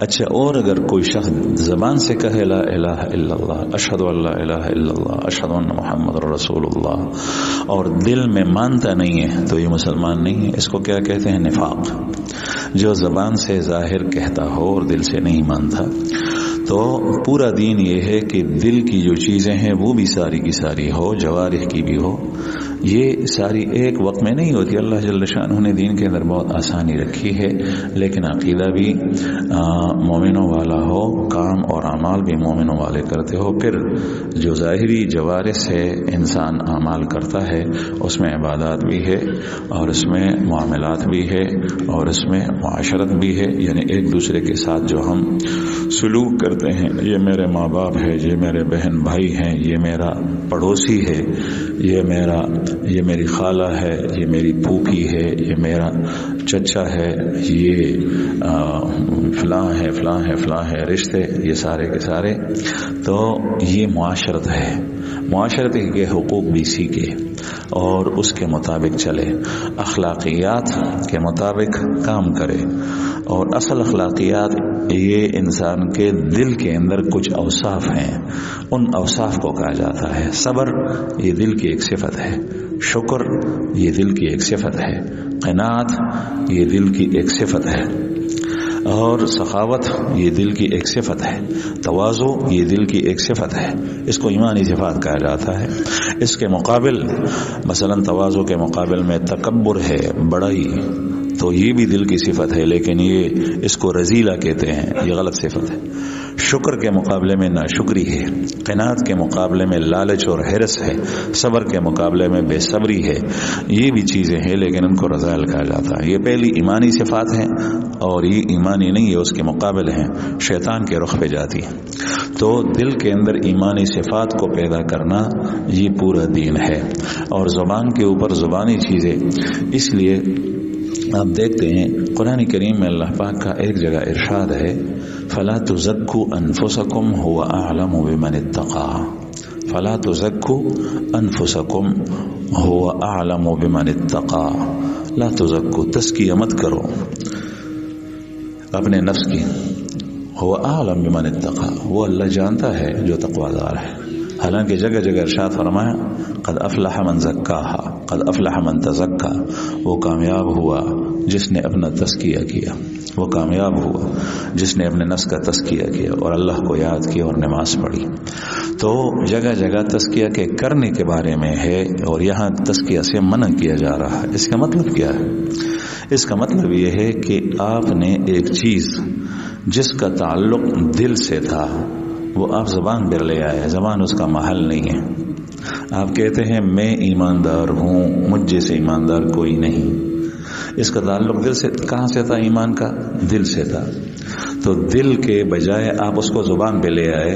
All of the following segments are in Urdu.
اچھا، اور اگر کوئی شخص زبان سے کہے لا الہ الا اللہ، اشہد ان لا الہ الا اللہ، اشہد ان محمد رسول اللہ، اور دل میں مانتا نہیں ہے تو یہ مسلمان نہیں ہے. اس کو کیا کہتے ہیں؟ نفاق. جو زبان سے ظاہر کہتا ہو اور دل سے نہیں مانتا. تو پورا دین یہ ہے کہ دل کی جو چیزیں ہیں وہ بھی ساری کی ساری ہو، جوارح کی بھی ہو. یہ ساری ایک وقت میں نہیں ہوتی. اللہ جل شانہ نے دین کے اندر بہت آسانی رکھی ہے، لیکن عقیدہ بھی مومنوں والا ہو، کام اور اعمال بھی مومنوں والے کرتے ہو. پھر جو ظاہری جوارح سے انسان اعمال کرتا ہے اس میں عبادات بھی ہے، اور اس میں معاملات بھی ہے، اور اس میں معاشرت بھی ہے. یعنی ایک دوسرے کے ساتھ جو ہم سلوک کرتے ہیں، یہ میرے ماں باپ ہے، یہ میرے بہن بھائی ہیں، یہ میرا پڑوسی ہے، یہ میری خالہ ہے، یہ میری پھوپھی ہے، یہ میرا چچا ہے، یہ فلاں ہے فلاں ہے فلاں ہے، رشتے یہ سارے کے سارے. تو یہ معاشرت ہے. معاشرت کے حقوق بھی سیکھے اور اس کے مطابق چلے، اخلاقیات کے مطابق کام کرے. اور اصل اخلاقیات یہ انسان کے دل کے اندر کچھ اوصاف ہیں، ان اوصاف کو کہا جاتا ہے. صبر یہ دل کی ایک صفت ہے، شکر یہ دل کی ایک صفت ہے، قناعت یہ دل کی ایک صفت ہے، اور سخاوت یہ دل کی ایک صفت ہے، تواضع یہ دل کی ایک صفت ہے. اس کو ایمانی صفات کہا جاتا ہے. اس کے مقابل مثلا تواضع کے مقابل میں تکبر ہے، بڑائی، تو یہ بھی دل کی صفت ہے، لیکن یہ اس کو رذیلہ کہتے ہیں، یہ غلط صفت ہے. شکر کے مقابلے میں ناشکری ہے، قناعت کے مقابلے میں لالچ اور حرص ہے، صبر کے مقابلے میں بے صبری ہے. یہ بھی چیزیں ہیں لیکن ان کو رذائل کہا جاتا ہے. یہ پہلی ایمانی صفات ہیں، اور یہ ایمانی نہیں ہے، اس کے مقابل ہیں، شیطان کے رخ پہ جاتی ہے. تو دل کے اندر ایمانی صفات کو پیدا کرنا یہ پورا دین ہے. اور زبان کے اوپر زبانی چیزیں، اس لیے آپ دیکھتے ہیں قرآن کریم میں اللہ پاک کا ایک جگہ ارشاد ہے، فلا تزکوا انفسکم هو اعلم بمن اتقى. فلا تزکوا انفسکم هو اعلم بمن اتقى. لا تزکوا، تزکیہ مت کرو اپنے نفس کی. هو اعلم بمن اتقى، وہ اللہ جانتا ہے جو تقوی دار ہے. حالانکہ جگہ جگہ ارشاد فرمایا قد افلح من زکاها، قد افلح من تزکا. وہ کامیاب ہوا جس نے اپنا تزکیہ کیا، وہ کامیاب ہوا جس نے اپنے نفس کا تزکیہ کیا اور اللہ کو یاد کیا اور نماز پڑھی. تو جگہ جگہ تزکیہ کے کرنے کے بارے میں ہے، اور یہاں تزکیہ سے منع کیا جا رہا ہے. اس کا مطلب کیا ہے؟ اس کا مطلب یہ ہے کہ آپ نے ایک چیز جس کا تعلق دل سے تھا وہ آپ زبان پر لے آئے. زبان اس کا محل نہیں ہے. آپ کہتے ہیں میں ایماندار ہوں، مجھ جیسے ایماندار کوئی نہیں. اس کا تعلق دل سے کہاں سے تھا؟ ایمان کا دل سے تھا. تو دل کے بجائے آپ اس کو زبان پہ لے آئے،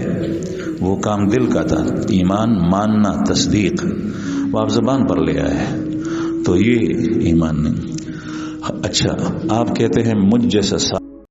وہ کام دل کا تھا، ایمان ماننا، تصدیق، وہ آپ زبان پر لے آئے، تو یہ ایمان نہیں. اچھا، آپ کہتے ہیں مجھ جیسا